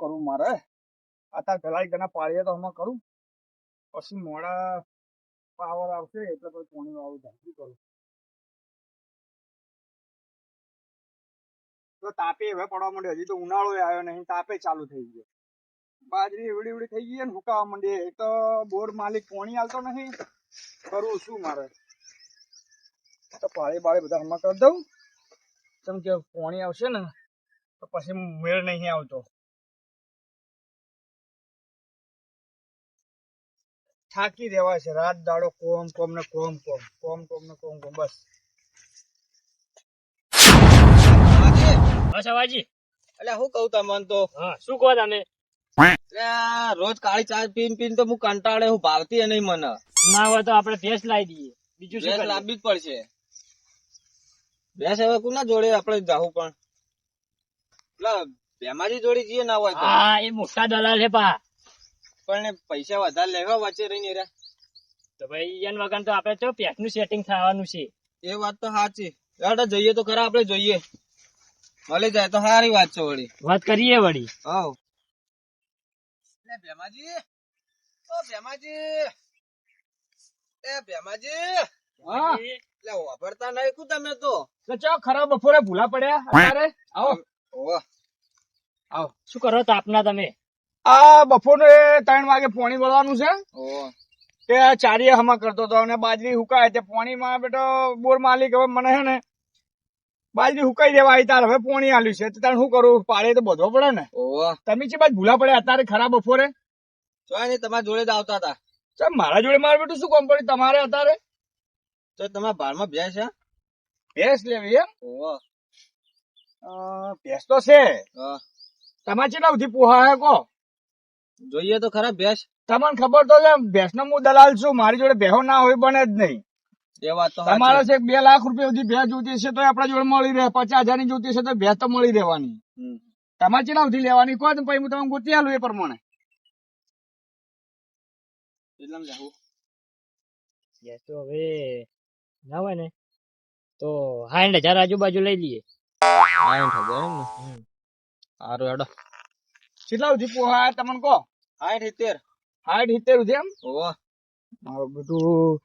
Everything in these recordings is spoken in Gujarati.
કરવું મારે અત્યારે પેલા ગણા પાડીએ તો હમણાં કરું પછી મોડા પાવર આવશે એટલે પછી પોણી વાળું થાય શું કરું તો તાપે હવે પડવા માંડ્યો હજી તો ઉનાળો આવ્યો નહીં તાપે ચાલુ થઈ ગયો બાજરી એવડી એવડી થઈ ગઈ ને હુકાવા માંડી એક તો બોર માલિક પોણી આવતો નહીં કરવું શું મારે તો પાળી બાળી બધા હમણાં કરી દઉં કેમ કે પોણી આવશે ને તો પછી મેળ નહીં આવતો થાકી દેવાય છે રાત દાડો કોમ કોમ ને કોમ કોમ કોમ કોમ ને કોમ કોમ બસ સવાજી એટલે હું કહું તમને તો હા શું કહો તમે રોજ કાળી ચા પીન પીન તો હું કંટાળે હું ભાવતી નહીં મને ના હોય તો આપણે ભેંસ લાવી દઈએ બીજું શું ભેંસ કરીએ? લાવવી જ પડશે ભેંસ હવે કોના જોડે આપણે જાવું પણ પેલા ભેમાજી જોડે જઈએ ના હોય તો હા એ મોટા દલાલ છે પા પણ એ પૈસા વધારે લેવા વચ્ચે રહીને રહ્યા તો ભાઈ એન વગર તો આપણે તો પેટ નું સેટિંગ થવાનું છે એ વાત તો સાચી યાર જઈએ તો ખરા આપણે જોઈએ મળી જાય તો સારી વાત છે વળી વાત કરીએ વળી હાવ એ ભેમાજી ઓ ભેમાજી એ ભેમાજી હા એટલે વાપરતા નહીં કુ તમે તો ચાલો ખરા બપોરે ભૂલા પડ્યા અત્યારે આવો ઓહ આવો શું કરો તાપના તમે આ બપોરે 3 વાગે પોણી વળવાનું છે ઓહ તે ચારીએ હમા કરતો હતો અને બાજરી હુકાય તે પોણીમાં બેટો બોર માલિક હવે મને હે ને બાજરી હુકાઈ દેવા આવી તાર હવે પોણી આલ્યું છે તો તારે શું કરું પાડે તો બધો પડે ને ઓહ તમે છે બાદ ભૂલા પડ્યા અત્યારે ખરા બપોરે જોય ને તમારા જોડે જ આવતા હતા ચમ મારા જોડે મારે બેટું શું કોમ પડ્યું તમારે અત્યારે તો તમારા ભારમાં ભેંસ છે ભેંસ લેવી એમ ઓહ ભેંસ તો છે હા તમારે કેટલા સુધી પોહા હે કહો જોઈએ તો ખરા ભેંસ તમને ખબર તો છે ભેંસ નો હું દલાલ છું મારી જોડે ભેહો ના હોય બને જ નહીં એ વાત તો તમારે છે 2 લાખ રૂપિયા સુધી ભેંસ જોતી છે તો આપણા જોડે મળી રહે 50,000 ની જોતી છે તો ભેંસ તો મળી રહેવાની તમારે કેટલા સુધી લેવાની કહો તો પછી હું તમને ગોતી આલું એ પ્રમાણે એટલામાં જાવું ભેંસ તો હવે ના હોય ને તો 60,000 આજુબાજુ લઈ લઈએ 60,000 એમ ને સારું હેડો કેટલા સુધી પોહા તમને કહો 60 60-70 સુધી એમ ઓહ મારું બધું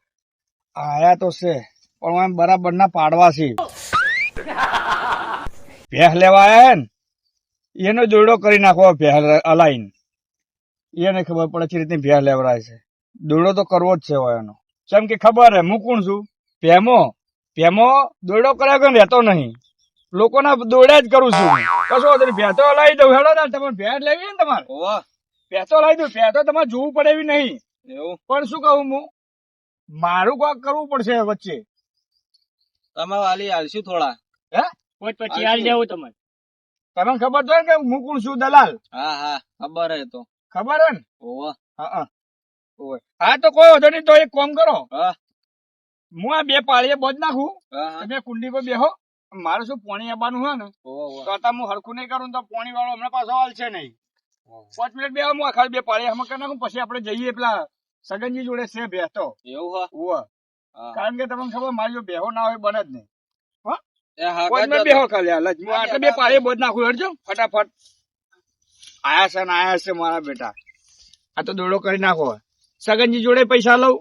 આયા તો છે પણ એમ બરાબર ના પાડવા છે ભેંસ લેવા આયા ને એનો દોરડો કરી નાખવો ભેંસ અલાઈન એને ખબર પડે છે રીતની ભેંસ લેવરાય છે દોરડો તો કરવો જ છે હવે એનો જેમ કે ખબર હે હું કોણ છું ભેમો દોરડો કર્યા વગર રહેતો નહીં લોકોના દોડ્યા જ કરું છું કશો વાંધો નહીં ભેંસ તો લાવી દઉં હેડો ને તમારે ભેંસ લેવી ને તમારે ઓહ ભેંસ તો લાવી દઉં ભેંસ તો તમારે જોવું પડે એવી નહીં એવું પણ શું કહું હું મારું કોક કરવું પડશે વચ્ચે તમે વાલી આલશું થોડા હે પછી હાલ દેવું તમારે તમને ખબર તો હે કે હું કોણ છું દલાલ હા હા ખબર હે તો ખબર હે ને ઓહ હા હા તો કોઈ વાંધો નહીં તો એક કામ કરો હા હું આ 2 પાળીએ બોજ નાખું હા તમે કુંડી પર બેહો મારે શું પોણી આવવાનું હોય ને ઓહ તો અત્યારે હું હરખું નહીં કરું તો પોણી વાળો હમણાં પાછો હાલશે નહીં 5 મિનિટ બેહો હું ખાલી 2 પાળીએ હમણાં કરી નાખું પછી આપણે જઈએ પેલા સગનજી જોડે છે ભેંસ તો એવું હા ઉવા હા. કારણ કે તમને ખબર મારી જો બેહો ના હોય બને જ નહીં એ હા 5 મિનિટ બેહો ખાલી હાલ જ હું આટલે 2 પાળીએ બોજ નાખું હેડજો ફટાફટ આયા છે મારા બેટા આ તો દોડો કરી નાખો સગનજી જોડે પૈસા લઉં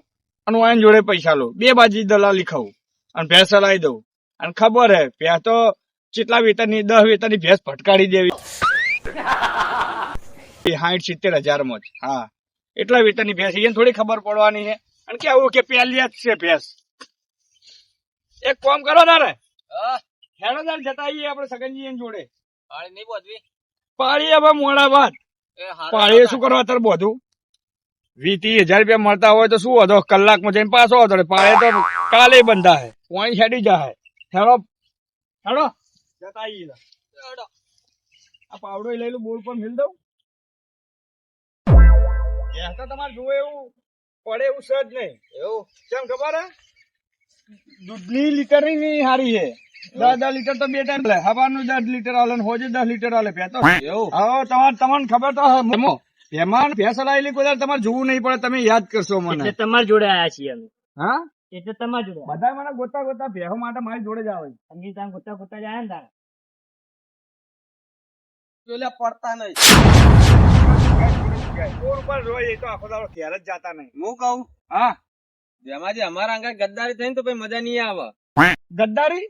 અને વાયન જોડે પૈસા લઉં 2 બાજી દલાલી ખાઉં અને ભેંસ લાવી દઉં અને ખબર હે ભેંસ તો કેટલા વેતનની 10 વેતનની ભેંસ ભટકાડી દેવી 60-70 માં જ હા એટલા વેતનની ભેંસ એને થોડી ખબર પડવાની છે અને કેવું કે પહેલી જ છે ભેંસ એક કામ કરો તારે હા હેડો તાર જતા આવીએ આપણે સગનજી એની જોડે પાણી નહીં બોધવી પાડીએ હવે મોડા બાદ એ હારું પાડીએ શું કરવા તાર બધું 20-30 હજાર રૂપિયા મળતા હોય તો શું હતો કલાકમાં જઈને પાછો હતો પાડે તો કાલે બંધા હે પોણી છેડી જાય હેડો હેડો જતા આવીએ હેડો. આ પાવડો લઈ લો બોલ પર મિલ દઉં ભેંસ તો તમારે જોવે એવું પડે એવું છે જ નહીં એવું કેમ ખબર હે દૂધની લીટર ની હારી છે 10 લીટર તો 2 ટાઈમ લે હવાનું 10 લીટર આલે ને હોજે 10 લીટર આલે ભેંસ તો એવું હા તમને ખબર તો હે મહેમાન ભેંસ લાયેલી કોઈ દાડો તમારે જોવું નહીં પડે તમે યાદ કરશો મને એટલે તમારી જોડે આયા છીએ અમે હા એટલે તમારી જોડે બધા મને ગોતા ભેહો માટે મારી જોડે જ આવે સંગીત ગોતા ગોતા જાય ને તારે તો લ્યા પડતા નહીં. રોડ ઉપર જોઈએ તો આખો દાડો ઘેર જ જાતા નહીં. હું કહું હા ભેમાજી અમારા અંગાત ગદ્દારી થઈ ને તો પછી મજા નહીં આવે. ગદ્દારી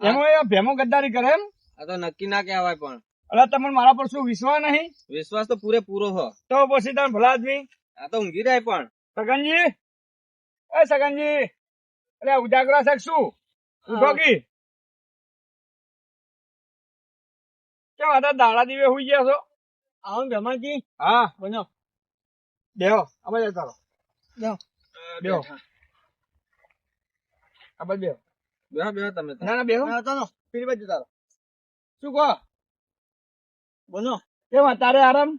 એમાં એ ભેમો ગદ્દારી કરે એમ? આ તો નક્કી ના કહેવાય પણ અલા તમને મારા પર શું વિશ્વાસ નહીં? વિશ્વાસ તો પૂરેપૂરો હો. તો પછી તમે ભલા આદમી આ તો ઊંઘી જાય પણ સગનજી, એ સગનજી, અરે ઉજાગરા છે શું? ઉઠો કી કેમ આટલા દાડા દીવે હુઈ ગયા છો? આવો ભેમાજી. હા બનો બેહો આ બાજુ તારો બેહો. બેહો આ બાજુ બેહો. બેહો બેહો તમે તો. ના ના બેહો ચાલો પેલી બાજુ તારો. શું કહો? બનો કેમ તારે આરામ?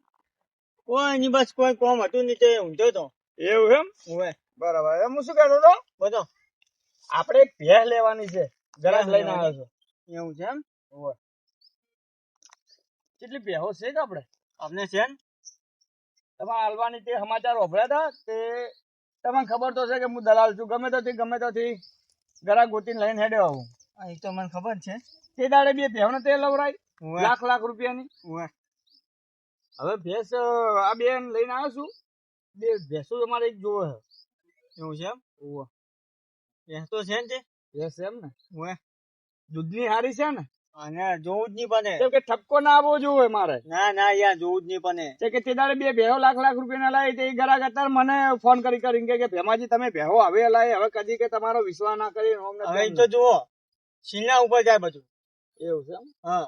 કોઈ ની બસ કોઈ કોમ હતું નહીં તે ઊંધો તો. એવું એમ? ઓવે બરાબર. એમ હું શું કહેતો હતો? બનો આપણે એક ભેંસ લેવાની છે, જરાક લઈને આવ્યો છું. એવું છે એમ? ઓવે. કેટલી ભેંસો છે કે આપણે? આપને છે ને? તમારે હાલવાની તે સમાચાર વાપર્યા હતા તે તમને ખબર તો છે કે હું દલાલ છું. ગમે તો ગરા ગોતીને લઈને હેડ્યો આવું. આ એક તો મને ખબર છે. તે દાડે બે ભેંસને તે લવરાય ઓવે. લાખ રૂપિયાની. ઓવે. હવે ભેંસ આ બે લઈને આવ્યો છું. બે ભેંસો અમારે એક જોવે છે. એવું છે એમ? ઓવે. ભેંસ તો છે ને તે? ભેંસ એમ ને ઓવે. દૂધની હારી છે ને? અને જોવું જ નહીં બને. કેમ કે ઠપકો ના આવવો જોવે મારે. ના ના યાર જોવું જ નહીં બને. તે કે તે દાડે બે ભેહો લાખ રૂપિયાના લાવી તે ગરાક અત્યારે મને ફોન કરીને કે ભેમાજી તમે ભેહો હવે લાવી હવે કદી કે તમારો વિશ્વાસ ના કરી હવે ઈ તો જુઓ શીલા ઉપર જાય બધું. એવું છે એમ? હા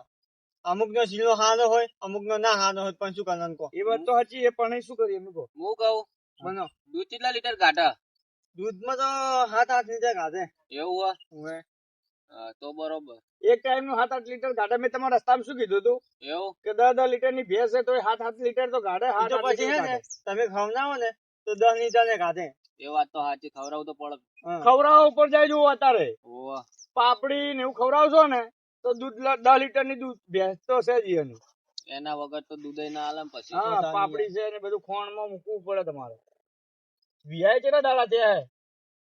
અમુક નો શીલો હાનો હોય અમુક નો ના હાનો હોય પણ શું કરવાનું કહો. એ વાત તો સાચી એ પણ એ શું કરીએ મૂકો. હું કહું બનો દૂધ કેટલા લીટર કાઢા? દૂધમાં તો 7-8 લીટર કાઢે. એવું ઓવે. હા તો બરોબર. એક ટાઈમ નું 7-8 લીટર ગાઢે. મેં તમારા રસ્તામાં શું કીધું હતું એવું કે 10 લીટર ની ભેંસ છે તો 7-8 લીટર તો ગાઢે. ઈ તો પછી હે ને તમે ખવડાવો ને તો 10 લીટર ને કાઢે. એ વાત તો સાચી. ખવડાવું તો પડે. હા. ખવડાવવા ઉપર જાય જુઓ અત્યારે ઓવા પાપડી ને એવું ખવડાવશો ને તો દૂધ 10 લીટર ની દૂધ ભેંસ તો છે જ એની. એના વગર તો દૂધ ના આલે ને પછી. હા પાપડી છે ને બધું ખોણ માં મૂકવું પડે તમારે. વિયાય કેટલા દાડા થયા?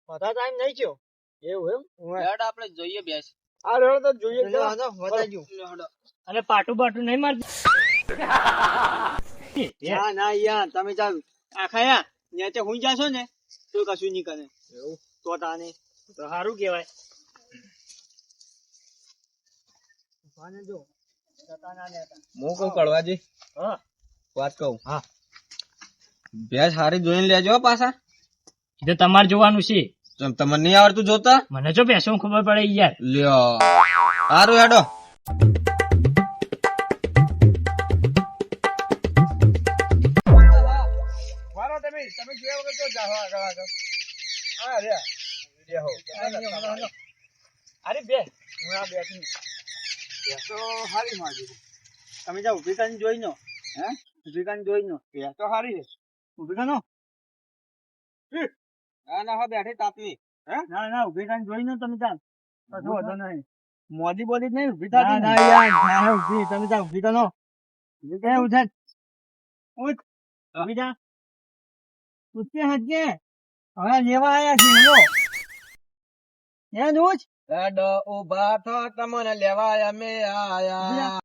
બધા ટાઈમ નહીં થયો. એવું એમ? હેડ આપણે જોઈએ બેસ. આ રેડો તો જોઈએ જ લો, જરા. હાલો, વધાઈ ગયું. અને પાટું બાટું નહીં મારતું. ના ના યાર તમે ચાલ આખા યાર નેચે હુઈ જાશો ને તો કશું નહીં કરે. એવું? તો તાને તો સારું કેવાય. જો જતા ના લેતા. હું કહું કડવાજી હા વાત કહું. હા. ભેંસ હારી જોઈને લેજો હો પાછા. જો તમારે જોવાનું છે. ચમ તમને નહીં આવડતું જોતા? મને જો બેસો ખબર પડે યાર. લ્યો હારું હેડો. વારો તમે જોયા વગર તો જાઓ આગળ આગળ. હા રે બેહો. અરે બે હું આ બેઠી ભેંસો હારી મારી. તમે જા ઉભી કરીને જોઈ નો. હે ઉભી કરીને જોઈ નો. ભેંસો હારી છે. ઉભી કરો. ના ના હા બેઠી તાપની. ના ના ઉભી કરીને જોઈ નો તમે ચાલ. કશો વાંધો નહીં. મોદી બોદી નહીં ઉભી ના થતી ના ને? યાર ના ઉભી તમે જા ઉભી કરો. એ ઉઠે ઉઠ ઉભી જા. ઉઠે હજે હવે લેવા આયા છે લો. એ ઉઠ. હેડો ઉભા થો તમને લેવા અમે આયા.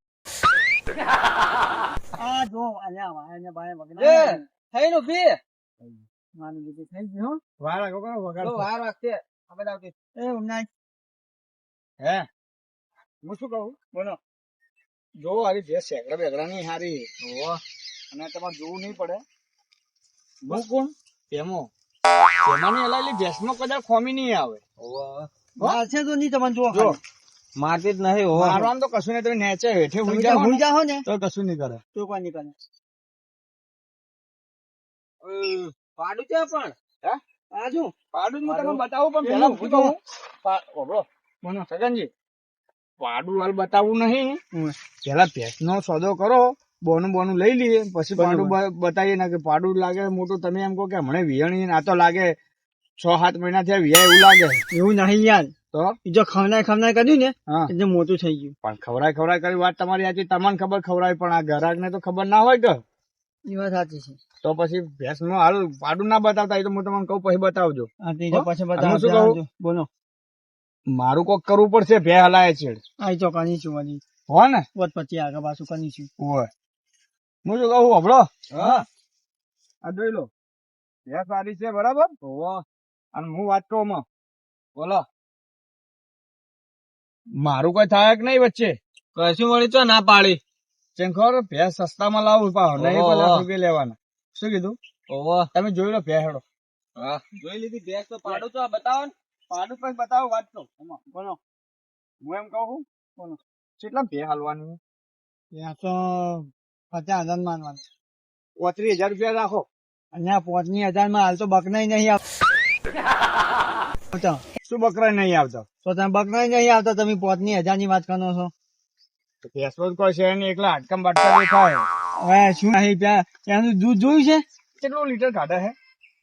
આ જો આયા વાયા બાય એ વગર. થઈને ઉભી. મારી દીકરી થઈ ગઈ હો. વારા કોકા વગાડ. તો વાર વાગશે. આપણે આવતી. એ ઉનાઈ હે હું શું કહું બોલો. જો હારી ભેંસ શેકડા બેકડા ની હારી. અને તમારે જોવું નહીં પડે. હું કોણ? ભેમો. ભેમાની હલાયેલી ભેંસમાં કદાચ ખોમી નહીં આવે. મારશે તો નહીં તમને જો જો મારતી જ નહીં હો. મારવાનું તો કશું નહીં. તમે નેચે હેઠે તમે હુઈ ત્યાં જાઓ હુઈ ને જાઓ ને તો કશું નહીં કરે. તો કોઈ નહીં કરે. પાડું છે પણ. હે આ જો પાડું જ હું તમને પાડું. બતાવું પણ પેલું પેલા ઊભું ઊભું થવું. ઓબળો બોલો સગનજી પાડું હાલ બતાવવું નહીં. પેલા ભેંસનો સોદો કરો. બોનું લઈ લઈએ પછી પાડું બતાવીએ ને કે પાડું લાગે મોટું. તમે એમ કહો કે હમણાં વિયણી આ તો લાગે 6-7 મહિના થયા વિયા એવું લાગે એવું નહીં યાર. તો ઈ જો ખવનાય કર્યું ને હા એટલે મોટું થઈ ગયું. પણ ખવરાય કરી વાત તમારી સાચી. તમને ખબર ખવરાય પણ આ ગ્રાહક ને તો ખબર ના હોય કે. એ વાત સાચી છે. તો પછી ભેંસ નું હાલ પાડું ના બતાવતા એ તો હું તમને કહું પછી બતાવજો. આ ત્રીજો હો? પછી અને હું શું કહું? બોલો. મારું કોક કરવું પડશે ભે હલાય છે. આ ચોકાની છું વાલી. હો ને વધ પછી આગળ પાછું કરીશું. ઓય હું શું કહું હબળો હા આ જોઈ લો ભેંસ સારી છે બરાબર અને હું વાત કહું માં બોલો મારું કોઈ થાય કે નહીં વચ્ચે કશું મળી તો ના પાડી જેમ ખબર ભેંસ સસ્તામાં લાવું પાહો નહીં ઓહો. 50 રૂપિયા લેવાના શું કીધું ઓહો તમે જોઈ લો ભેંસ હેડો હા જોઈ લીધી ભેંસ તો પાડું તો આ બતાવો ને પાડું પછી બતાવો વાત તો બોલો હું એમ કહું બોલો કેટલા ભેંસ હાલવાની ત્યાં તો 50,000 માનવાનું. 35,000 રૂપિયા રાખો અહીંયા 5,000 માં હાલ તો બકનાઈ નહીં આવતા. શું બકરા નહીં આવતો તો તમે બકનાઈ નહીં આવતા, તમે 5,000 ની વાત કરો છો. ભેંસ તો કોઈ છે નહીં એકલા હાડકમ બાટકા દેખાય હવે શું નહીં ત્યાંનું દૂધ જોયું છે? કેટલું લીટર કાઢે છે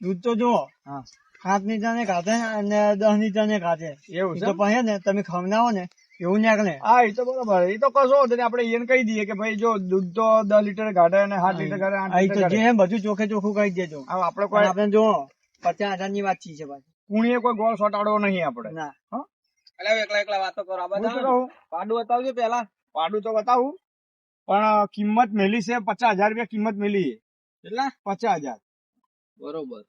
દૂધ તો જુઓ, હા 7 લીટર ને કાઢે અને 10 લીટર ને કાઢે. એવું એ છે તો પછી ને તમે ખવડાવો ને એવું નીકળે. હા એ તો બરોબર એ તો કશો વાંધો નહીં આપણે એને કહી દઈએ કે ભાઈ જો દૂધ તો 10 લીટર કાઢે અને 7 લીટર કાઢે 8 અહીં તો લીટર જે કાઢે હે બધું ચોખ્ખે ચોખ્ખું કહી દેજો. હવે આપણે પણ કોઈ આપણે જો 50,000 ની વાત છે પાછી. કુણીએ કોઈ ગોળ સોટાડવો નહીં આપણે ના એટલે એકલા એકલા વાતો કરો આ હું શું બધા કહું પાડું બતાવજો પેલા પાડું તો બતાવું પણ કિંમત મેલી છે 50,000 રૂપિયા કિંમત મેલી કેટલા 50,000 બરોબર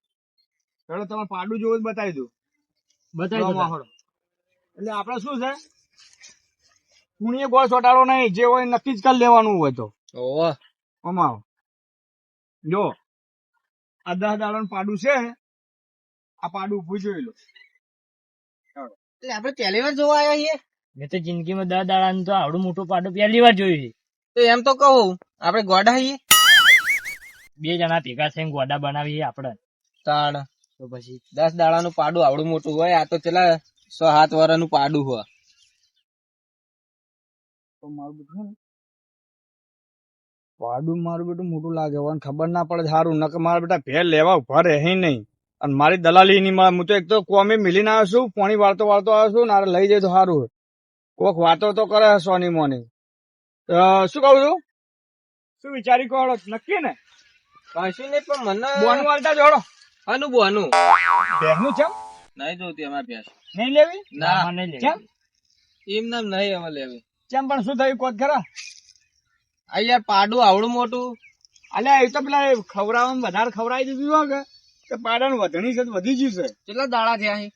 ચલો તમે પાડું જોવું જ બતાવી દઉં બતાવી દો. માહોલ એટલે આપણે શું છે કુણીએ ગોળ સોટાડવો નહીં જે હોય નક્કી જ કરી લેવાનું હોય તો ઓહો અમાવ જો આ 10 દાડાનું પાડું છે આ પાડું ઉભું જોઈ લો એટલે આપણે પહેલી વાર જોવા આવ્યા છીએ. મેં તો જિંદગીમાં 10 દાડાનું તો આવડું મોટું પાડું પહેલી વાર જોયું છે. તો એમ તો કહું આપણે ગોડા છીએ 2 જણા ભેગા થઈને ગોડા બનાવીએ આપણે તાણ તો પછી 10 દાડાનું પાડું આવડું મોટું હોય આ તો ચલા 6-7 વર્ષનું પાડું હોય તો મારું બેટું પાડું મારું બેટું મોટું લાગે હોય અને ખબર ના પડે સારું નકર મારા બેટા ભેર લેવા ઉભા રહે નહીં અને મારી દલાલી ની હું તો એક તો કોમે મિલીને આવ્યો છું પાણી વાળતો આવ્યો છું ને આરે લઈ જાય તો સારું કોક વાતો તો કરે સોની મોની શું કહું છું શું વિચારી કહો નક્કી ને કશું નહીં પણ મને બોનું વાળતા જોડો આનું બોનું ભેરનું છે નહીં જોતી અમારે ભેંસ નહીં લેવી ના મને લે કેમ એમ નામ નહીં હવે લેવી કેમ પણ શું થયું કોત ખરા આ યાર પાડું આવડું મોટું અલ્યા એ તો પેલા ખવડાવવામાં વધારે ખવડાવી દીધું હોય કે પાડાનું વધણી છે તો વધી ગયું છે કેટલા દાડા થયા અહીં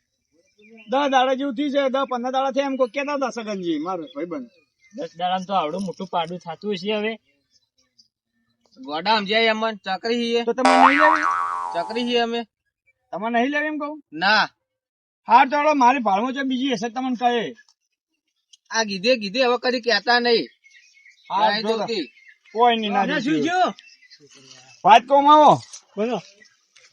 10 દાડા જેવું થયું છે 10-15 દાડા થયા એમ કોઈ કેતા હતા સગનજી મારો ભાઈબંધ 10 દાડાનું તો આવડું મોટું પાડું થતું હશે હવે. ગોડા સમજાય એમ ચકરી છીએ તો તમે નહીં લેવી ચકરી છીએ અમે તમે નહીં લેવી એમ કહું ના હા ચાલો મારી ભાડમાં છે બીજી હશે તમને કહે આ કીધે હવે કદી કેતા નહીં હા નહીં જો જોતી કોઈ નહીં ના શું જોતી. થયું? વાત કહું માવો બોલો.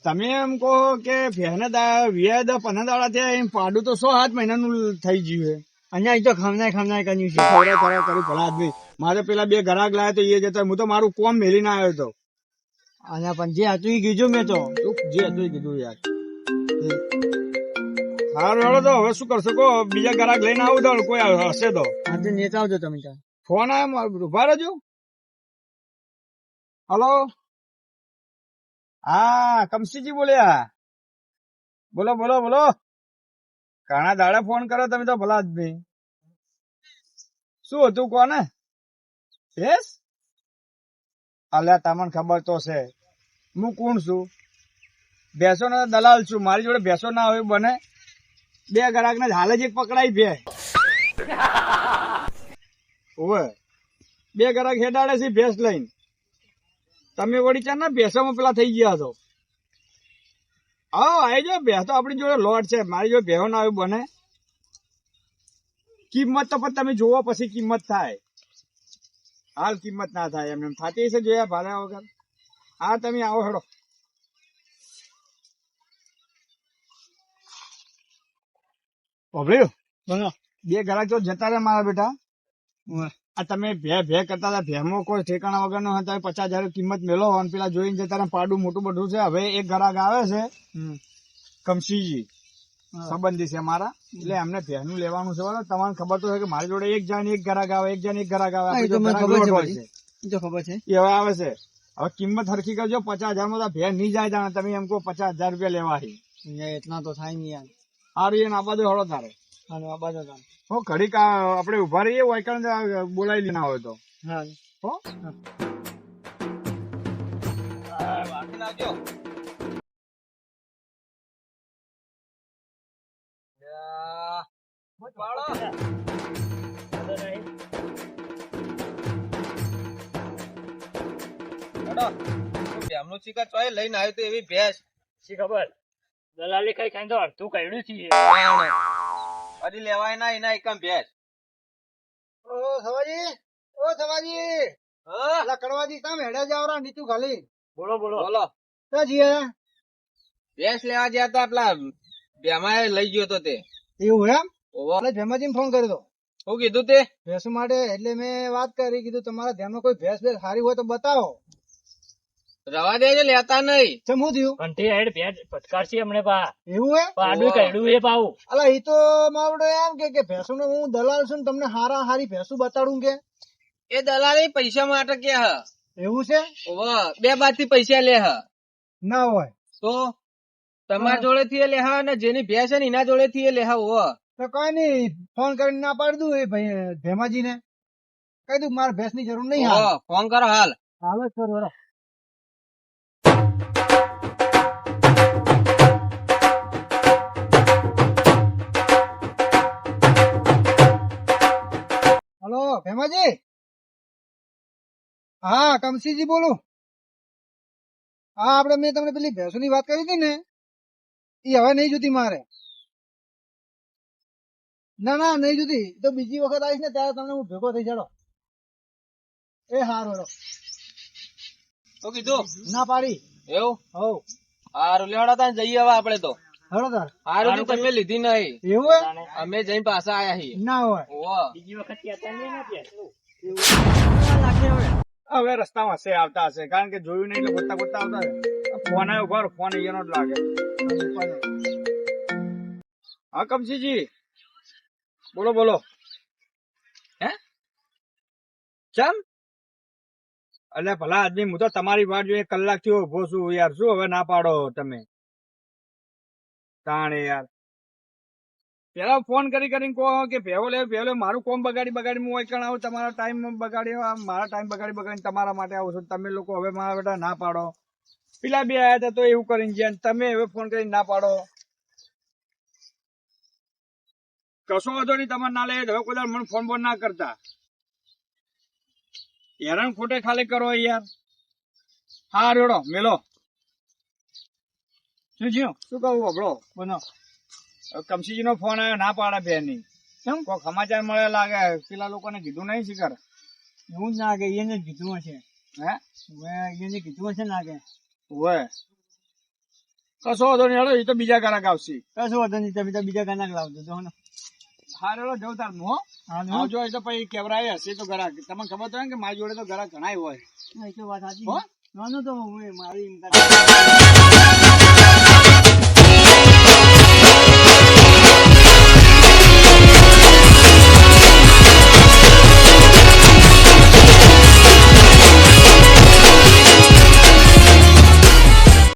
તમે એમ કહો કે ભેને 15 દાડા થયા એમ પાડું તો 6-7 મહિનાનું થઈ ગયું છે અહીંયા અહીં તો ખમનાય કર્યું છે. ખવડાય કરી ભલા આદમી મારે પેલા 2 ગ્રાહક લાયા તો એ જતા હું તો મારું કોમ મેલીને આવ્યો હતો અને પણ જે હતું એ કીધું મેં તો. તું જે હતું એ કીધું યાર સારું હેડો તો હવે શું કરશો કહો બીજા ગ્રાહક લઈને આવું તો કોઈ હશે તો આજે નેતા આવજો તમે ત્યાં. ફોન આવ્યો મારું ઉભા રહેજો હલો હા કમસીજી બોલ્યા બોલો બોલો બોલો ઘણા દાડા ફોન કરો તમે તો ભલા જ નહીં શું હતું કોને ભેસ અલ્યા તમને ખબર તો છે હું કોણ છું ભેંસો નો દલાલ છું મારી જોડે ભેંસો ના હોય બને 2 ગ્રાહક ને હાલ જ એક પકડાઈ ભે ઓવે 2 ગ્રાહક હેડાડે છે ભેંસ લઈને તમે વળી ચાર ના ભેંસોમાં પેલા થઈ ગયા તો હા આવી જાઓ ભેંસ તો આપણી જોડે લોટ છે મારી જોડે ભેહો ના આવ્યું બને કિંમત તો પણ તમે જોવો પછી કિંમત થાય હાલ કિંમત ના થાય એમને થતી છે જોયા ભાડા વગર હા તમે આવો હેડો ઓભળ્યું બોલો. 2 ગ્રાહક તો જતા રહ્યા મારા બેટા આ તમે ભે કરતા હતા ભેમાં કોઈ ઠેકાણા વગર નો હતા 50,000 કિંમત મેલો અને પેલા જોઈને જતા રહ્યા પાડું મોટું બધું છે હવે એક ગ્રાહક આવે છે કમસીજી સંબંધી છે મારા એટલે એમને ભેનું લેવાનું છે બરાબર તમને ખબર તો છે કે મારી જોડે એક જણ એક ગ્રાહક આવે એક જણ એક ગ્રાહક આવે હા, એ તો મને આપણી ખબર છે જોડે ભાઈ. છે એ તો ખબર છે. એ હવે આવે છે હવે કિંમત હરખી કરજો 50,000 માં તો ભે નહીં જાય જાણે તમે એમ કહો 50,000 રૂપિયા લેવા અહીંયા એટલા તો થાય નહીં યાર. સારું એને આપવા દો હળો તારે અને આ બાજુ ગામ. હો ઘડીક આપણે ઉભા રહીએ વાયકણ બોલાવી લેના હોય તો હા હો વાંચી નાખજો. યા, પાડો. હેડો. ભેમનું શિકાર ચોય લઈને આવ્યો તો એવી ભેંસ. શી ખબર દલાલી ખાઈ ખાઈ તો અડધું કઈડ્યું છે હજી લેવાય ના એના એકમ ભેંસ. ઓ સવાજી, ઓ સવાજી, હા, અલા કડવાજી તમે હેડે જાવરા નીચું ખાલી. બોલો બોલો બોલો. તો જીએ ભેંસ લેવા ગયા હતા પેલા ભેમાએ લઈ ગયો તો તે. એવું એમ? ઓવો. એટલે ભેમાજીને ફોન કર્યો તો શું કીધું તે? ભેંસો માટે, એટલે મેં વાત કરી, કીધું તમારા ધ્યાનમાં કોઈ ભેંસ ભેંસ સારી હોય તો બતાવો. રવા દેજે, લેતા નહીં. ચમ હું થયું? ઘંટી હેડ ભેજ ફટકાર છે હમણે પા એવું હે? પાડું કઈડ્યું એ પાવું અલા એ તો માવડો એમ કે ભેંસો નો હું દલાલ છું ને તમને હારી ભેંસું બતાડું કે. એ દલાલી પૈસા માટે કે હ. એવું છે? ઓવો, બે બાજથી પૈસા લે હ. ના હોય તો તમારા જોડે થી લે હા, અને જેની ભેંસ છે ને એના જોડે થી લે હા. ઓવો. તો કઈ નઈ, ફોન કરીને ના પાડી દઉં એ ભાઈ ભેમાજી ને કહી દઉં મારે ભેંસ ની જરૂર નહીં. હાલ ઓવો, ફોન કરો હાલ. હાલો જ કરો. હલો ભેમાજી. હા કમસીજી બોલું. હા આપડે મેં તમને પેલી ભેંસો ની વાત કરી હતી ને, એ હવે નહીં જોતી મારે. ના ના નહીં જોતી, તો બીજી વખત આવીશ ને ત્યારે તમને હું ભેગો થઈ જાડો. એ હારું હેડો. શું કીધું? ના પાડી. એવું? હવ હારું લેવડો તાન જઈએ હવે આપડે તો. હેડો તાર. હારું થી તમે લીધી નહીં, એવું હે? અમે જઈને પાછા આયા છીએ. ના હોય. ઓવો. બીજી વખત કહેતા નહીં ને ભેંસનું. હવે રસ્તામાં હશે, આવતા હશે, કારણ કે જોયું નહીં એટલે ગોતતા ગોતતા આવતા હશે. ફોન આવ્યો ઉભા રહો, ફોન અહીંયાનો જ લાગે. હા કમસીજી બોલો બોલો. હે? ચમ? એટલે ભલા આદમી, હું તો તમારી વાત જોઈએ કલાક થી ઉભો છું યાર. શું હવે ના પાડો તમે તાણે યાર? પેલા ફોન કરી કરીને કહો કે ભેવો લે, મારું કોમ બગાડી હું એકણ આવું, તમારા ટાઈમ બગાડી, મારા ટાઈમ બગાડીને તમારા માટે આવું છું. તમે લોકો હવે મારા બેટા ના પાડો. પેલા બે આયા હતા તો એવું કરીને ગયા, તમે હવે ફોન કરીને ના પાડો. કશો વાંધો નહીં, તમારે ના લે હવે કોઈ દાડો મને ફોન બોન ના કરતા. હેરાન ખોટે ખાલી કરો યાર. હા રેડો મેલો. શું થયું? શું કહું હબળો બનો. કમસીજી નો ફોન આવ્યો, ના પાડે બે ની. કેમ કોઈ સમાચાર મળે લાગે, પેલા લોકોને કીધું નહીં શિકાર. એવું જ ના કે એને જ કીધું હશે. હે એને કીધું હશે ના કે. હોય કશો વાંધો નહીં, હેડો એ તો બીજા ગ્રાહક આવશે. કશું વાંધો નહીં, તમે તો બીજા કનાક લાવજો તો ને. હા રેડો જવું તાર હો. આવજો એ તો પછી કેવરાય હશે તો ગ્રાહક. તમને ખબર તો હોય ને કે મારી જોડે તો ગ્રાહક ઘણા હોય. એ તો વાત સાચી. હો? નાનું તો હું મારી એમ